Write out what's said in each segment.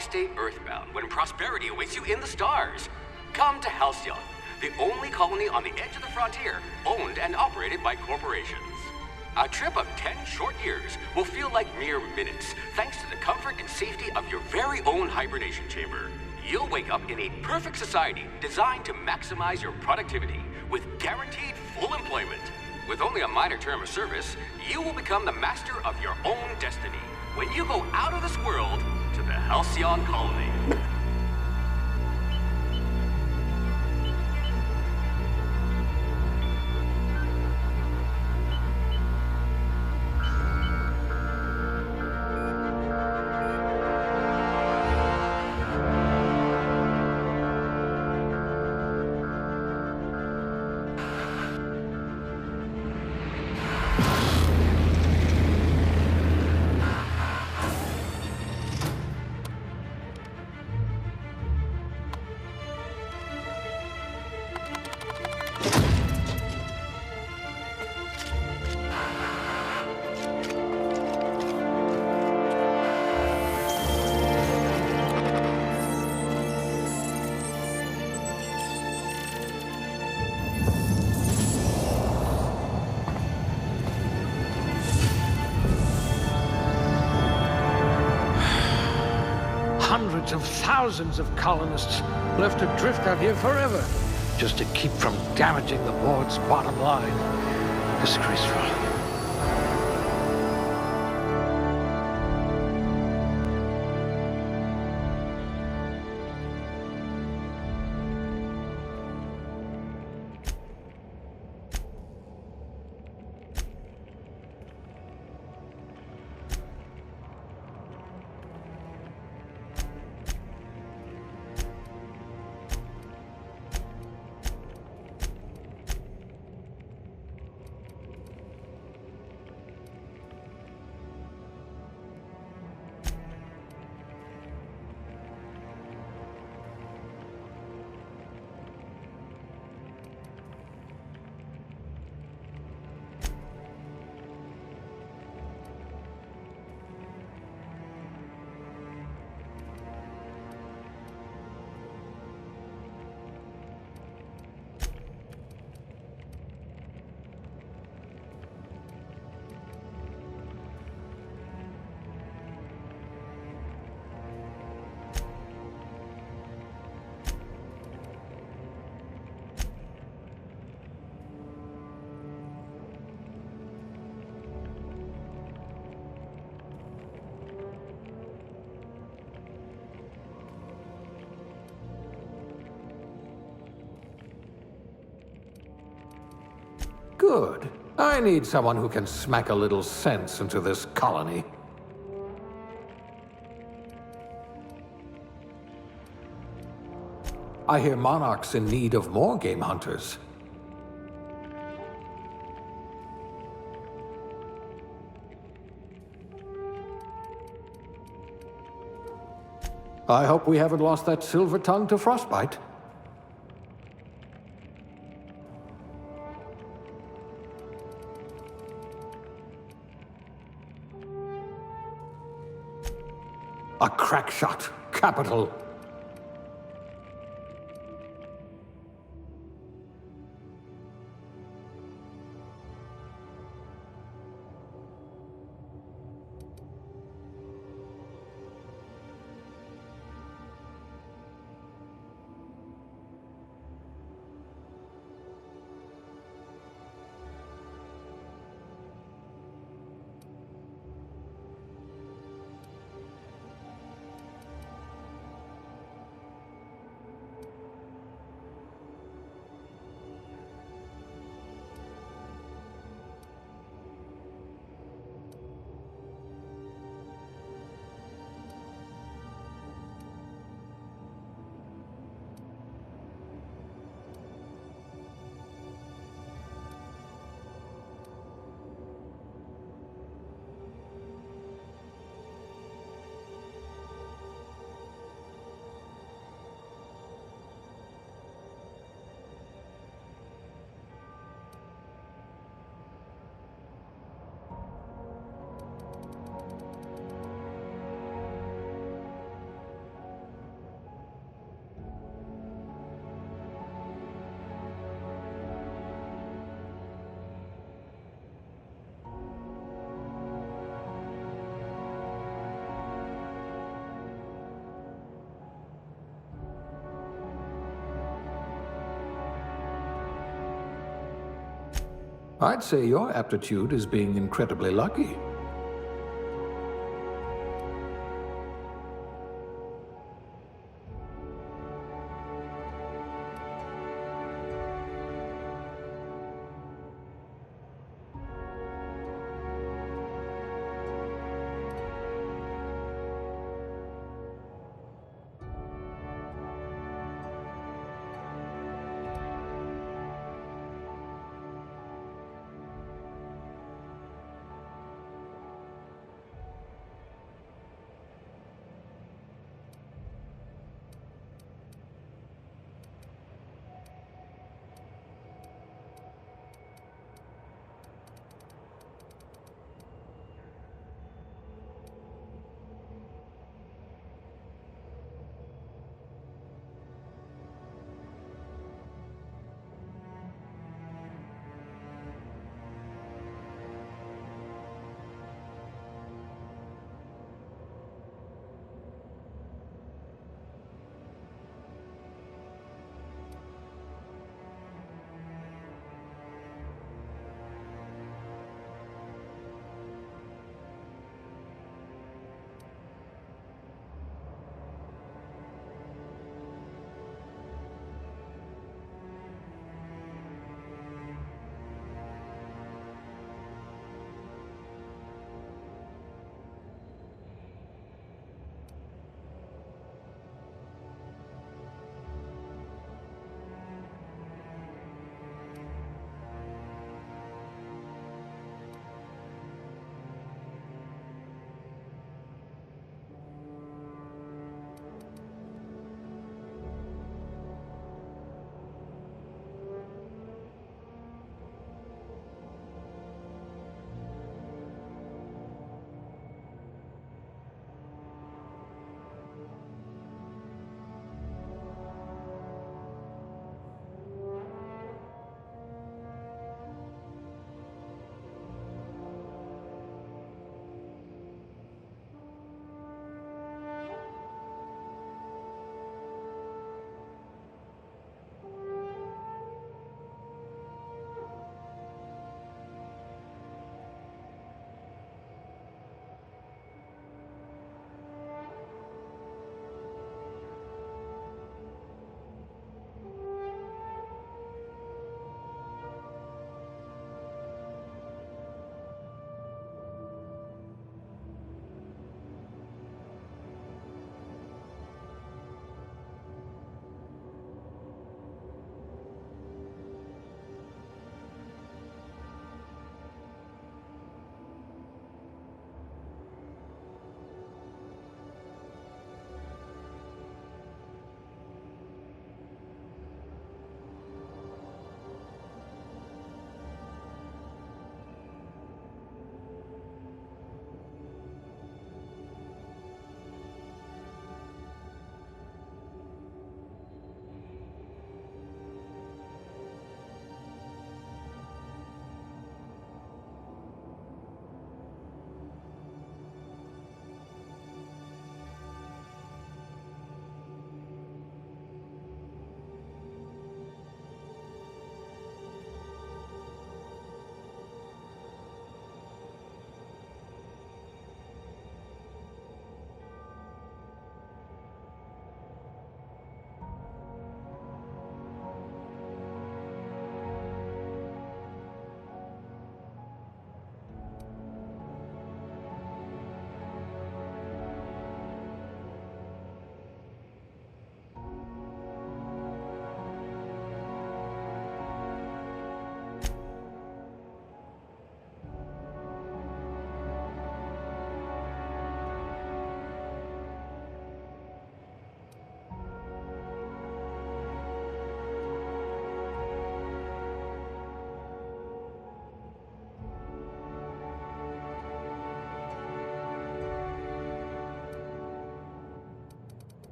stay earthbound when prosperity awaits you in the stars? Come to Halcyon, the only colony on the edge of the frontier, owned and operated by corporations. A trip of 10 short years will feel like mere minutes, thanks to the comfort and safety of your very own hibernation chamber. You'll wake up in a perfect society designed to maximize your productivity, with guaranteed full employment. With only a minor term of service, you will become the master of your own destiny when you go out of this world to the Halcyon colony. Hundreds of thousands of colonists left adrift out here forever, just to keep from damaging the board's bottom line. Disgraceful. Good. I need someone who can smack a little sense into this colony. I hear Monarch's in need of more game hunters. I hope we haven't lost that silver tongue to frostbite. A crack shot. Capital. I'd say your aptitude is being incredibly lucky.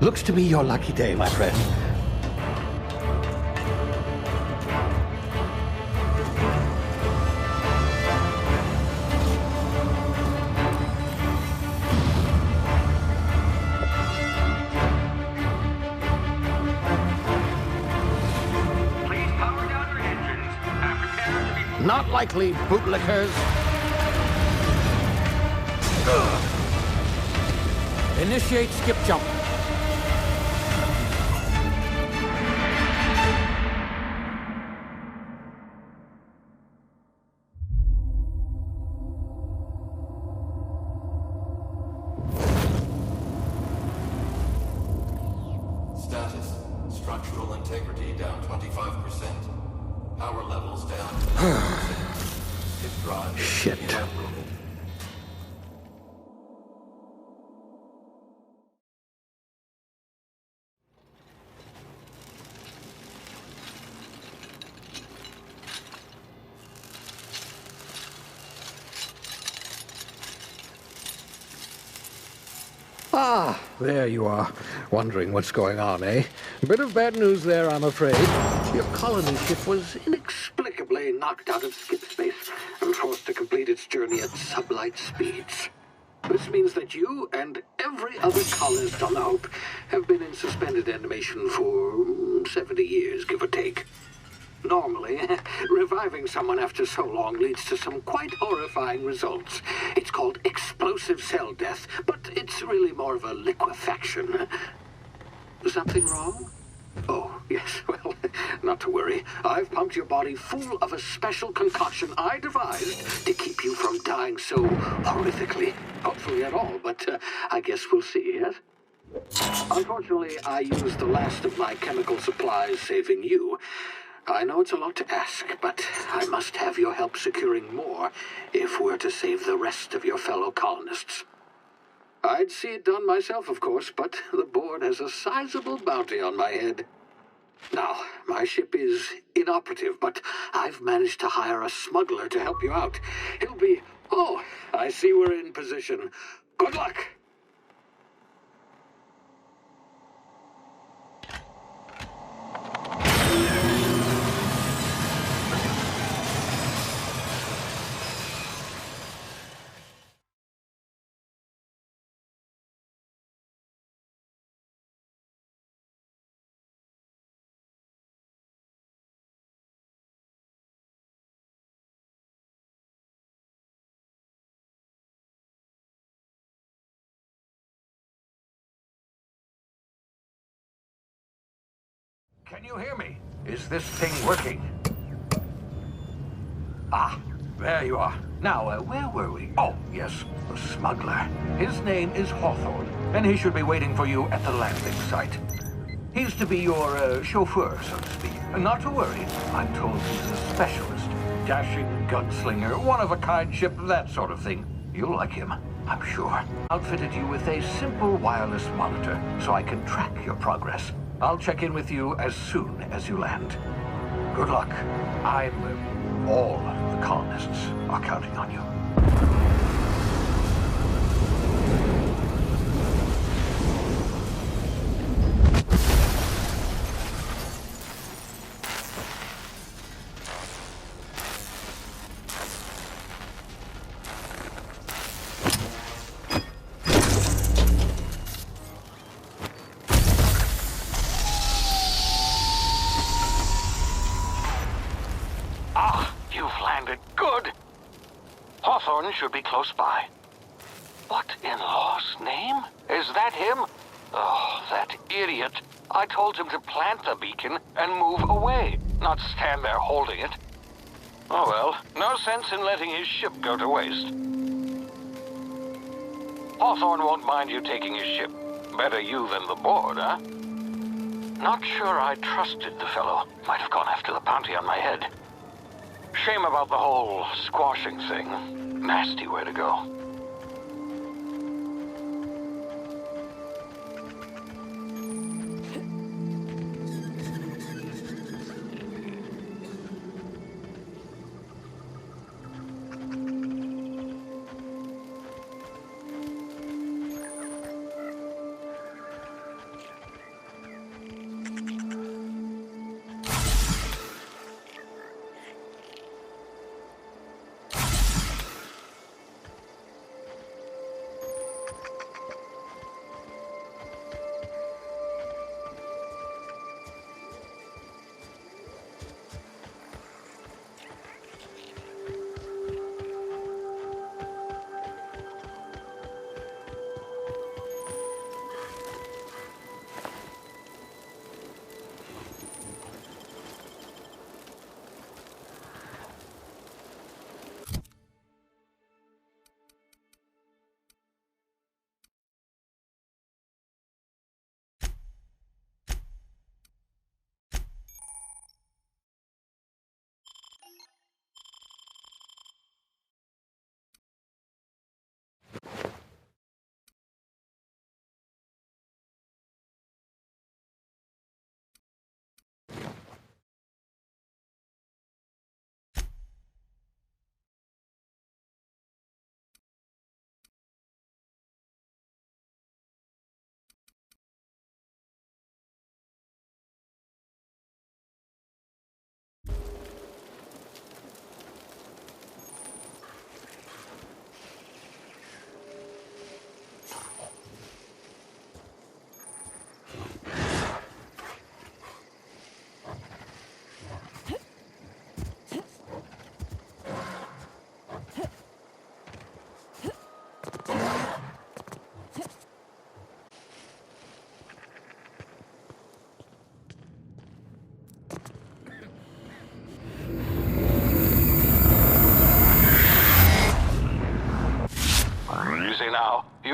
Looks to be your lucky day, my friend. Not likely, bootlickers. Initiate skip jump. Status. Structural integrity down 25%. Power levels down 10%. Hip drive. Shit. Uprooted. Ah, there you are. Wondering what's going on, eh? Bit of bad news there, I'm afraid. Your colony ship was inexplicably knocked out of skip space and forced to complete its journey at sublight speeds. This means that you and every other colonist on the Hope have been in suspended animation for 70 years, give or take. Normally, reviving someone after so long leads to some quite horrifying results. It's called explosive cell death, but it's really more of a liquefaction. Something wrong? Oh, yes, well, not to worry. I've pumped your body full of a special concoction I devised to keep you from dying so horrifically. Hopefully at all, but I guess we'll see, yes? Unfortunately, I used the last of my chemical supplies saving you. I know it's a lot to ask, but I must have your help securing more if we're to save the rest of your fellow colonists. I'd see it done myself, of course, but the board has a sizable bounty on my head. Now, my ship is inoperative, but I've managed to hire a smuggler to help you out. He'll be... Oh, I see we're in position. Good luck! Can you hear me? Is this thing working? Ah, there you are. Now, where were we? Oh, yes, the smuggler. His name is Hawthorne, and he should be waiting for you at the landing site. He's to be your chauffeur, so to speak. Not to worry, I'm told he's a specialist. Dashing gunslinger, one-of-a-kind ship, that sort of thing. You'll like him, I'm sure. Outfitted you with a simple wireless monitor, so I can track your progress. I'll check in with you as soon as you land. Good luck. All the colonists are counting on you. Hawthorne should be close by. What in law's name? Is that him? Oh, that idiot. I told him to plant the beacon and move away, not stand there holding it. Oh well, no sense in letting his ship go to waste. Hawthorne won't mind you taking his ship. Better you than the board, huh? Not sure I trusted the fellow. Might have gone after the bounty on my head. Shame about the whole squashing thing. Nasty way to go.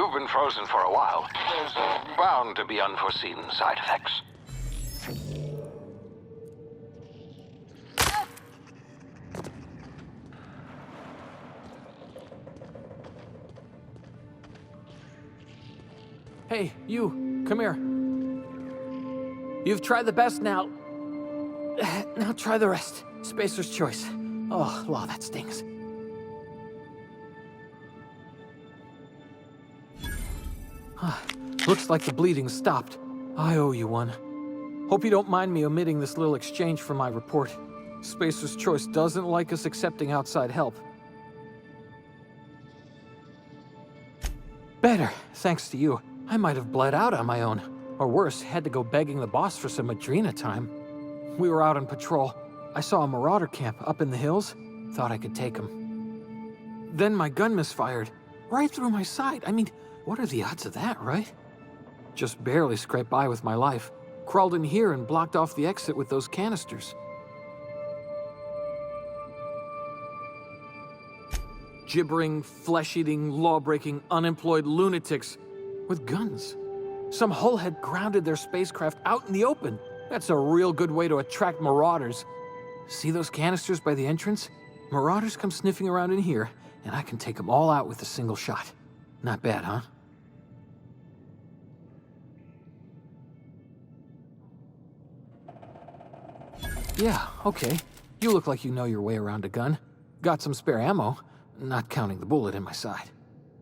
You've been frozen for a while. There's bound to be unforeseen side effects. Hey, you, come here. You've tried the best now. Now try the rest. Spacer's choice. Oh, law, that stings. Looks like the bleeding stopped. I owe you one. Hope you don't mind me omitting this little exchange from my report. Spacer's choice doesn't like us accepting outside help. Better, thanks to you. I might have bled out on my own. Or worse, had to go begging the boss for some Adrena time. We were out on patrol. I saw a marauder camp up in the hills. Thought I could take him. Then my gun misfired. Right through my side. I mean, what are the odds of that, right? Just barely scraped by with my life. Crawled in here and blocked off the exit with those canisters. Gibbering, flesh-eating, law-breaking, unemployed lunatics with guns. Some hull had grounded their spacecraft out in the open. That's a real good way to attract marauders. See those canisters by the entrance? Marauders come sniffing around in here, and I can take them all out with a single shot. Not bad, huh? Yeah, okay. You look like you know your way around a gun. Got some spare ammo, not counting the bullet in my side.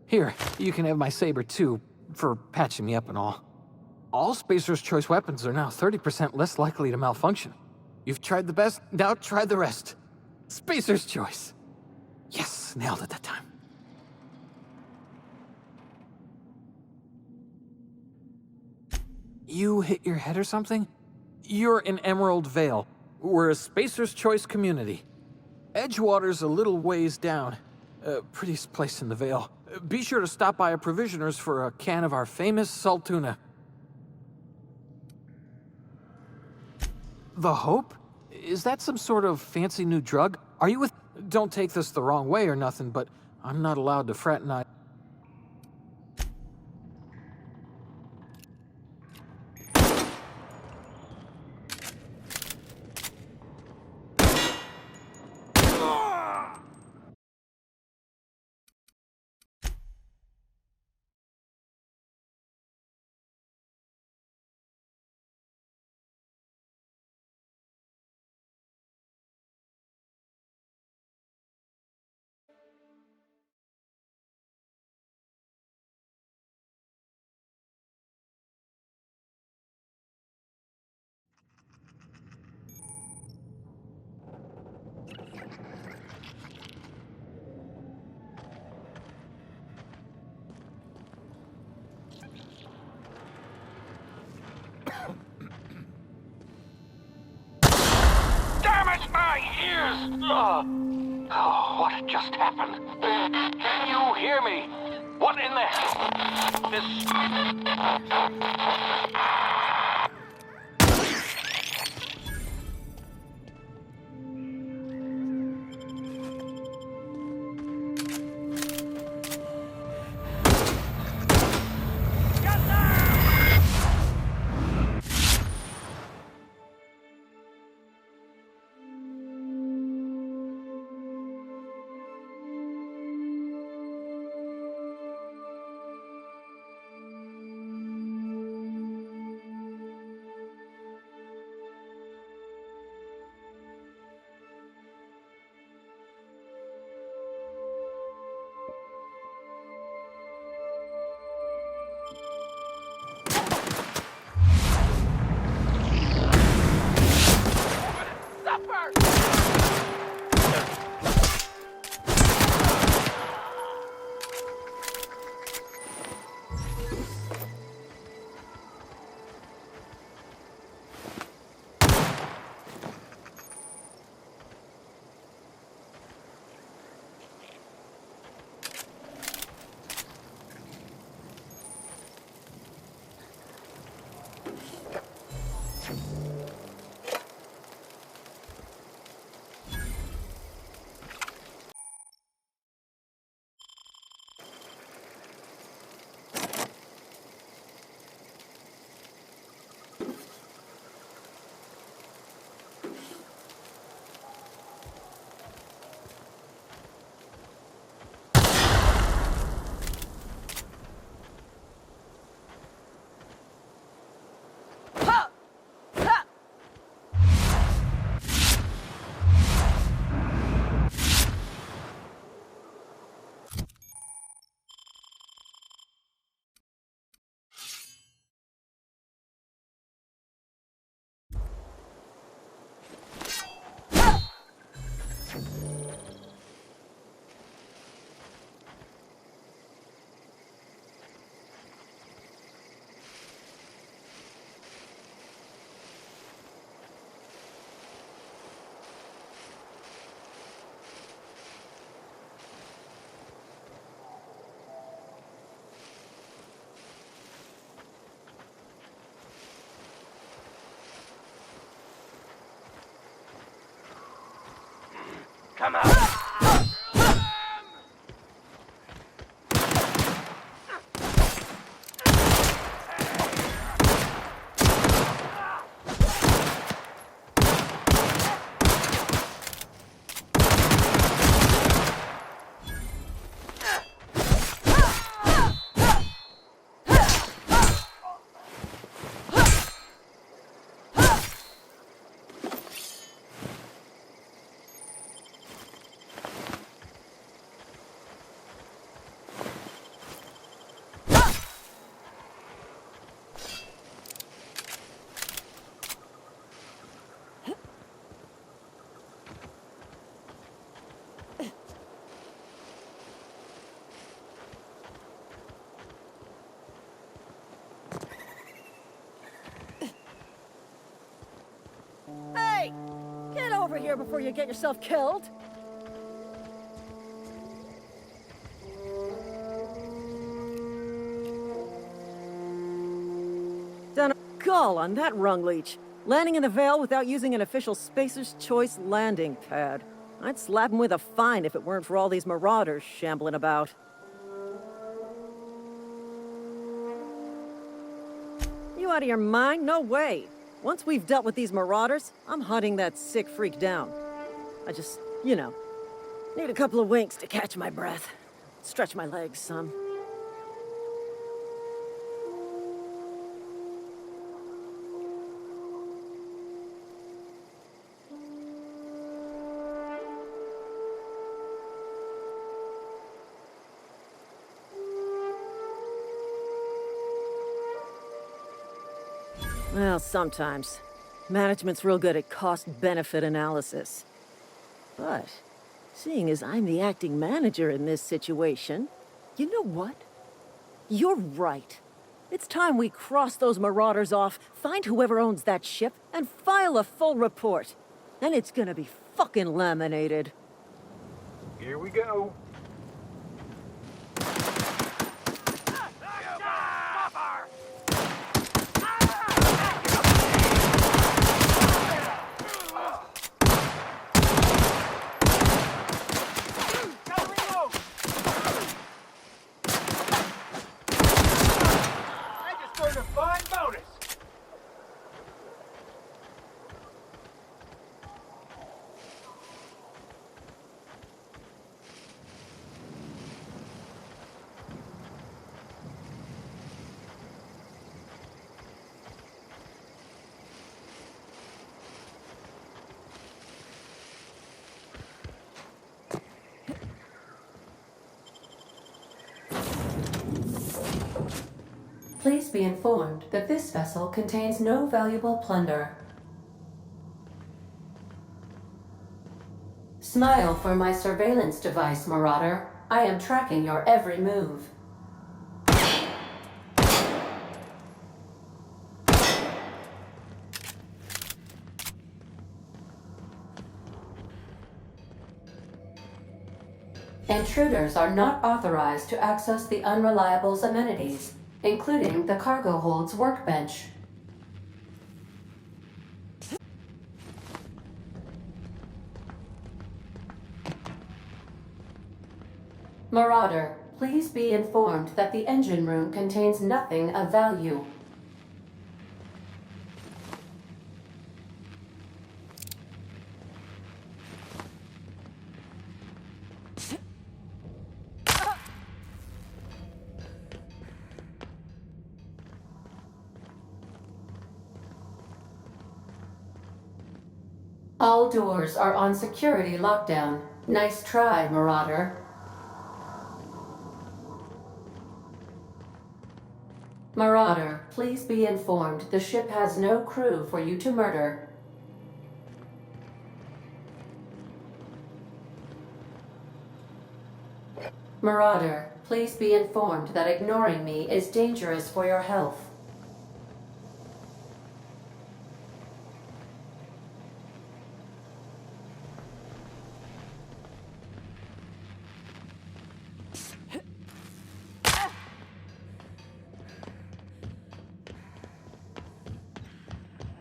Here, you can have my saber too, for patching me up and all. All Spacer's Choice weapons are now 30% less likely to malfunction. You've tried the best, now try the rest. Spacer's Choice. Yes, nailed it that time. You hit your head or something? You're in Emerald Vale. We're a Spacer's Choice community. Edgewater's a little ways down. Prettiest place in the Vale. Be sure to stop by a provisioner's for a can of our famous Saltuna. The Hope? Is that some sort of fancy new drug? Are you with... Don't take this the wrong way or nothing, but I'm not allowed to fraternize. Oh, what just happened? Can you hear me? What in the hell? Come on! Hey! Get over here before you get yourself killed! Done a gull on that rung leech. Landing in the Vale without using an official Spacer's Choice landing pad. I'd slap him with a fine if it weren't for all these marauders shambling about. You out of your mind? No way! Once we've dealt with these marauders, I'm hunting that sick freak down. I just, you know, need a couple of winks to catch my breath. Stretch my legs some. Well, sometimes. Management's real good at cost-benefit analysis. But, seeing as I'm the acting manager in this situation, you know what? You're right. It's time we cross those marauders off, find whoever owns that ship, and file a full report. Then it's gonna be fucking laminated. Here we go. Please be informed that this vessel contains no valuable plunder. Smile for my surveillance device, Marauder. I am tracking your every move. Intruders are not authorized to access the Unreliable's amenities, including the cargo hold's workbench. Marauder, please be informed that the engine room contains nothing of value. All doors are on security lockdown. Nice try, Marauder. Marauder, please be informed the ship has no crew for you to murder. Marauder, please be informed that ignoring me is dangerous for your health.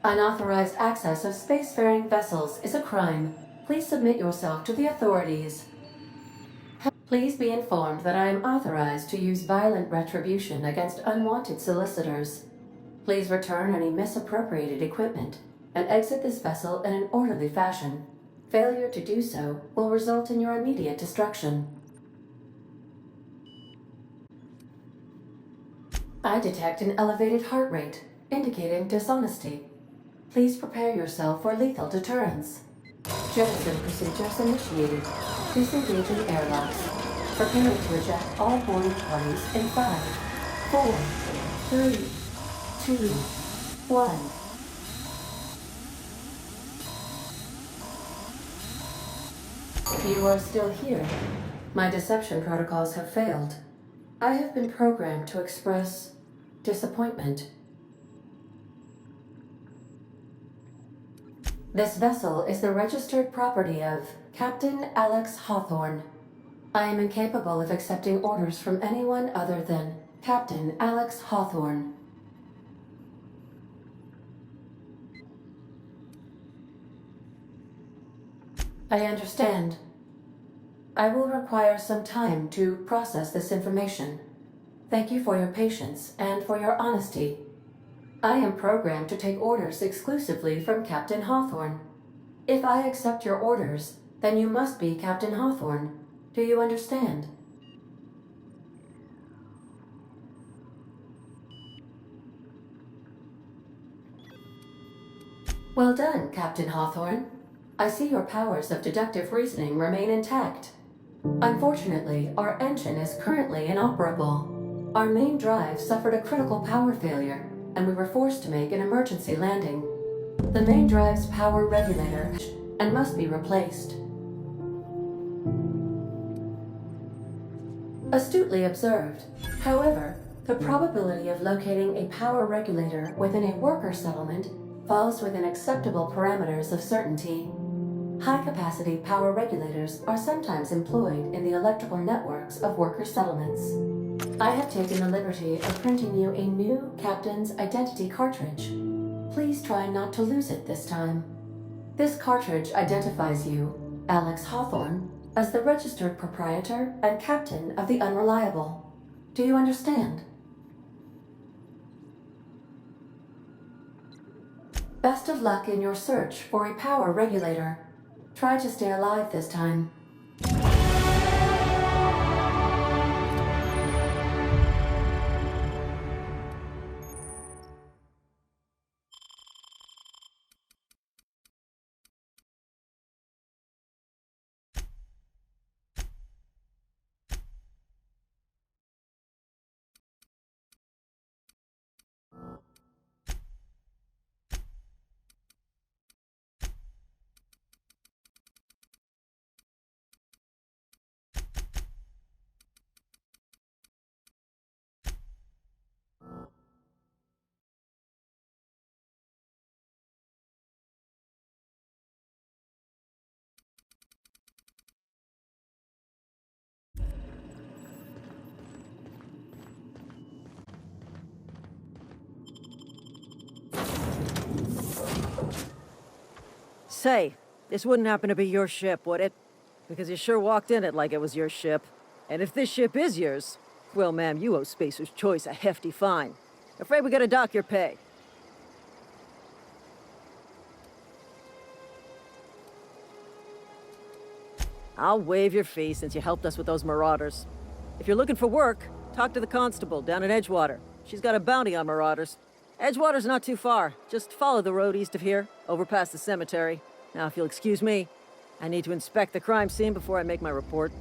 Unauthorized access of spacefaring vessels is a crime. please submit yourself to the authorities. Please be informed that I am authorized to use violent retribution against unwanted solicitors. Please return any misappropriated equipment and exit this vessel in an orderly fashion. Failure to do so will result in your immediate destruction. I detect an elevated heart rate, indicating dishonesty. Please prepare yourself for lethal deterrence. Jettison procedures initiated. Disengaging airlocks. Preparing to eject all boarding parties in 5, 4, 3, 2, 1. You are still here. My deception protocols have failed. I have been programmed to express disappointment. This vessel is the registered property of Captain Alex Hawthorne. I am incapable of accepting orders from anyone other than Captain Alex Hawthorne. I understand. I will require some time to process this information. Thank you for your patience and for your honesty. I am programmed to take orders exclusively from Captain Hawthorne. If I accept your orders, then you must be Captain Hawthorne. Do you understand? Well done, Captain Hawthorne. I see your powers of deductive reasoning remain intact. Unfortunately, our engine is currently inoperable. Our main drive suffered a critical power failure, and we were forced to make an emergency landing. The main drive's power regulator and must be replaced. Astutely observed. However, the probability of locating a power regulator within a worker settlement falls within acceptable parameters of certainty. High-capacity power regulators are sometimes employed in the electrical networks of worker settlements. I have taken the liberty of printing you a new Captain's Identity cartridge. Please try not to lose it this time. This cartridge identifies you, Alex Hawthorne, as the registered proprietor and captain of the Unreliable. Do you understand? Best of luck in your search for a power regulator. Try to stay alive this time. Say, this wouldn't happen to be your ship, would it? Because you sure walked in it like it was your ship. And if this ship is yours, well, ma'am, you owe Spacer's Choice a hefty fine. Afraid we gotta dock your pay. I'll waive your fee since you helped us with those marauders. If you're looking for work, talk to the constable down at Edgewater. She's got a bounty on marauders. Edgewater's not too far. Just follow the road east of here, over past the cemetery. Now, if you'll excuse me, I need to inspect the crime scene before I make my report.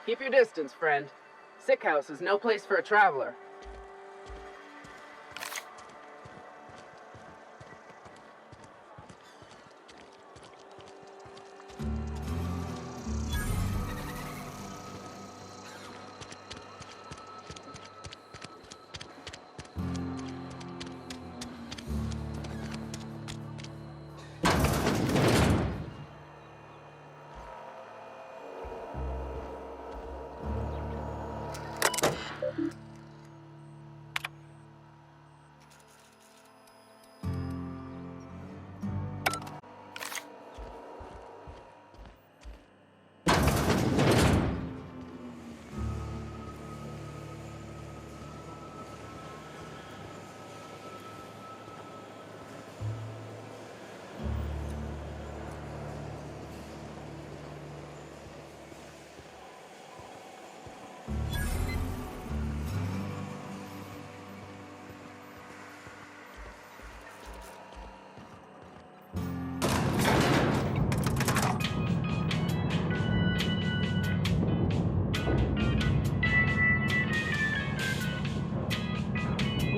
Keep your distance, friend. Sick house is no place for a traveler.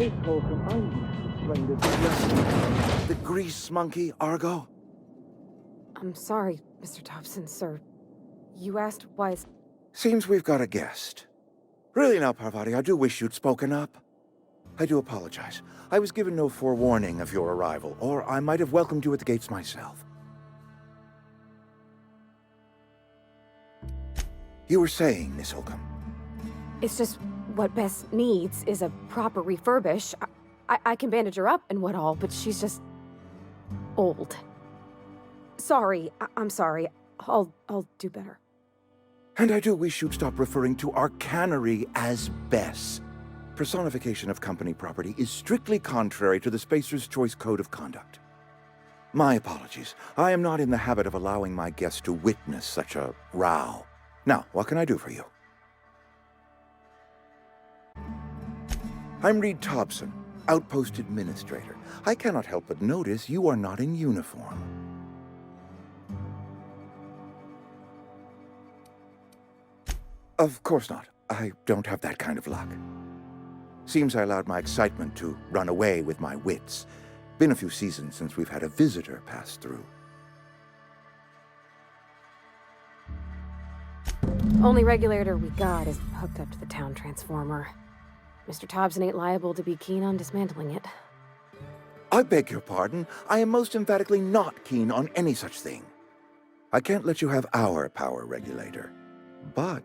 case, Holcomb. I'm afraid it's The grease monkey, Argo? I'm sorry, Mr. Thompson, sir. You asked why it's... Seems we've got a guest. Really now, Parvati, I do wish you'd spoken up. I do apologize. I was given no forewarning of your arrival, or I might have welcomed you at the gates myself. You were saying, Miss Holcomb. It's just what Bess needs is a proper refurbish. I can bandage her up and what all, but she's just... old. Sorry, I'm sorry. I'll do better. And I do wish you'd stop referring to our cannery as Bess. Personification of company property is strictly contrary to the Spacer's Choice Code of Conduct. My apologies. I am not in the habit of allowing my guests to witness such a row. Now, what can I do for you? I'm Reed Thompson, Outpost Administrator. I cannot help but notice you are not in uniform. Of course not. I don't have that kind of luck. Seems I allowed my excitement to run away with my wits. Been a few seasons since we've had a visitor pass through. Only regulator we got is hooked up to the town transformer. Mr. Thompson ain't liable to be keen on dismantling it. I beg your pardon. I am most emphatically not keen on any such thing. I can't let you have our power regulator. But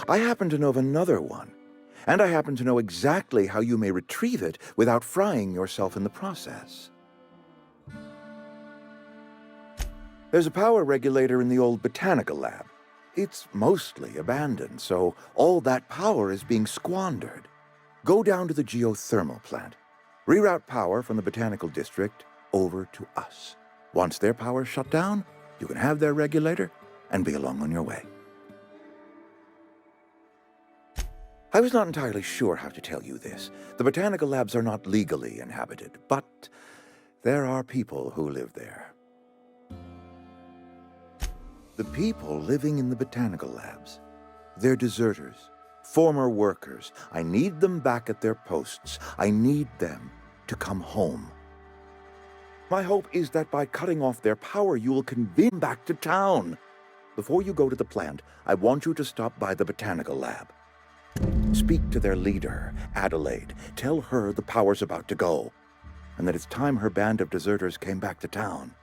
I happen to know of another one, and I happen to know exactly how you may retrieve it without frying yourself in the process. There's a power regulator in the old botanical lab. It's mostly abandoned, so all that power is being squandered. Go down to the geothermal plant. Reroute power from the botanical district over to us. Once their power's shut down, you can have their regulator and be along on your way. I was not entirely sure how to tell you this. The botanical labs are not legally inhabited, but there are people who live there. The people living in the botanical labs, they're deserters, former workers. I need them back at their posts. I need them to come home. My hope is that by cutting off their power, you will convene them back to town. Before you go to the plant, I want you to stop by the botanical lab. Speak to their leader, Adelaide. Tell her the power's about to go, and that it's time her band of deserters came back to town.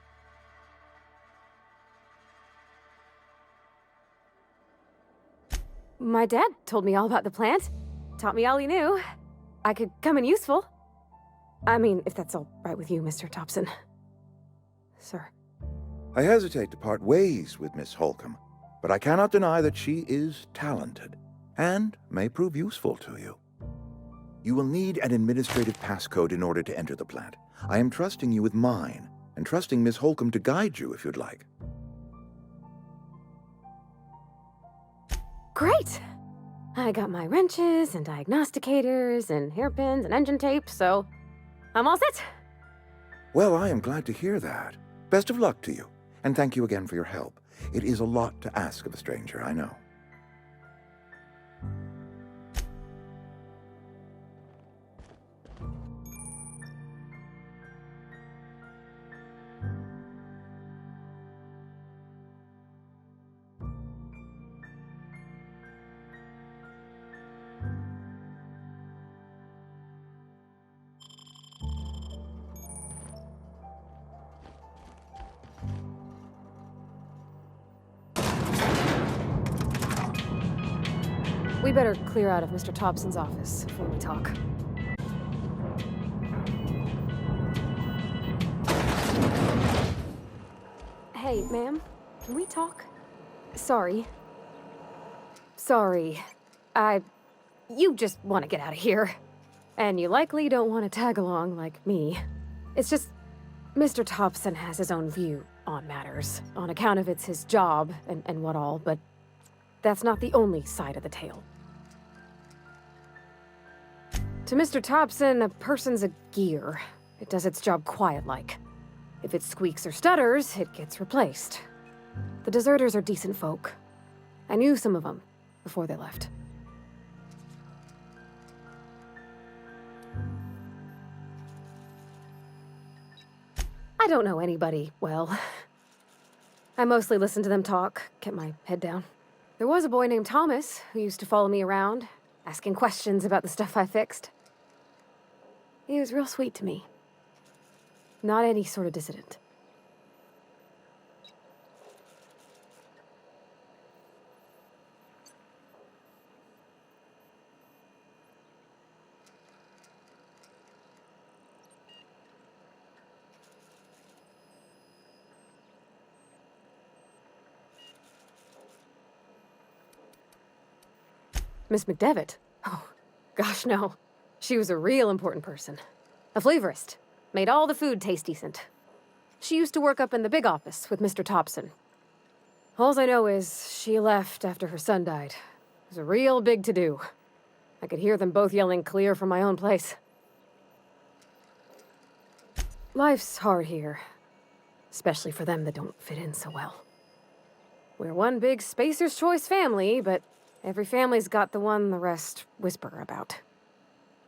My dad told me all about the plant. Taught me all he knew. I could come in useful. I mean, if that's all right with you, Mr. Thompson. Sir. I hesitate to part ways with Miss Holcomb, but I cannot deny that she is talented and may prove useful to you. You will need an administrative passcode in order to enter the plant. I am trusting you with mine, and trusting Miss Holcomb to guide you if you'd like. Great! I got my wrenches and diagnosticators and hairpins and engine tape, so I'm all set. Well, I am glad to hear that. Best of luck to you, and thank you again for your help. It is a lot to ask of a stranger, I know. We better clear out of Mr. Thompson's office before we talk. Hey, ma'am, can we talk? Sorry. You just want to get out of here. And you likely don't want to tag along like me. It's just, Mr. Thompson has his own view on matters, on account of it's his job and what all, but that's not the only side of the tale. To Mr. Thompson, a person's a gear. It does its job quiet-like. If it squeaks or stutters, it gets replaced. The deserters are decent folk. I knew some of them before they left. I don't know anybody well. I mostly listen to them talk, kept my head down. There was a boy named Thomas who used to follow me around, asking questions about the stuff I fixed. He was real sweet to me. Not any sort of dissident. Miss McDevitt? Oh, gosh, no. She was a real important person. A flavorist. Made all the food taste decent. She used to work up in the big office with Mr. Thompson. Alls I know is she left after her son died. It was a real big to-do. I could hear them both yelling clear from my own place. Life's hard here. Especially for them that don't fit in so well. We're one big Spacer's Choice family, but every family's got the one the rest whisper about.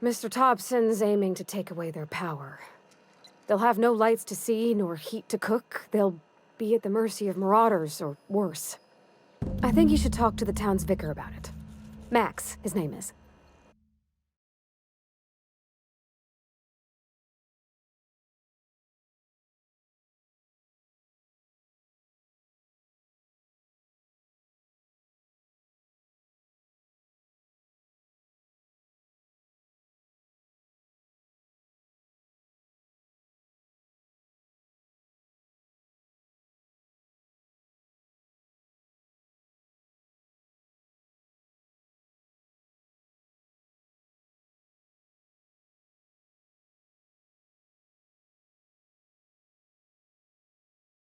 Mr. Thompson's aiming to take away their power. They'll have no lights to see, nor heat to cook. They'll be at the mercy of marauders, or worse. I think you should talk to the town's vicar about it. Max, his name is.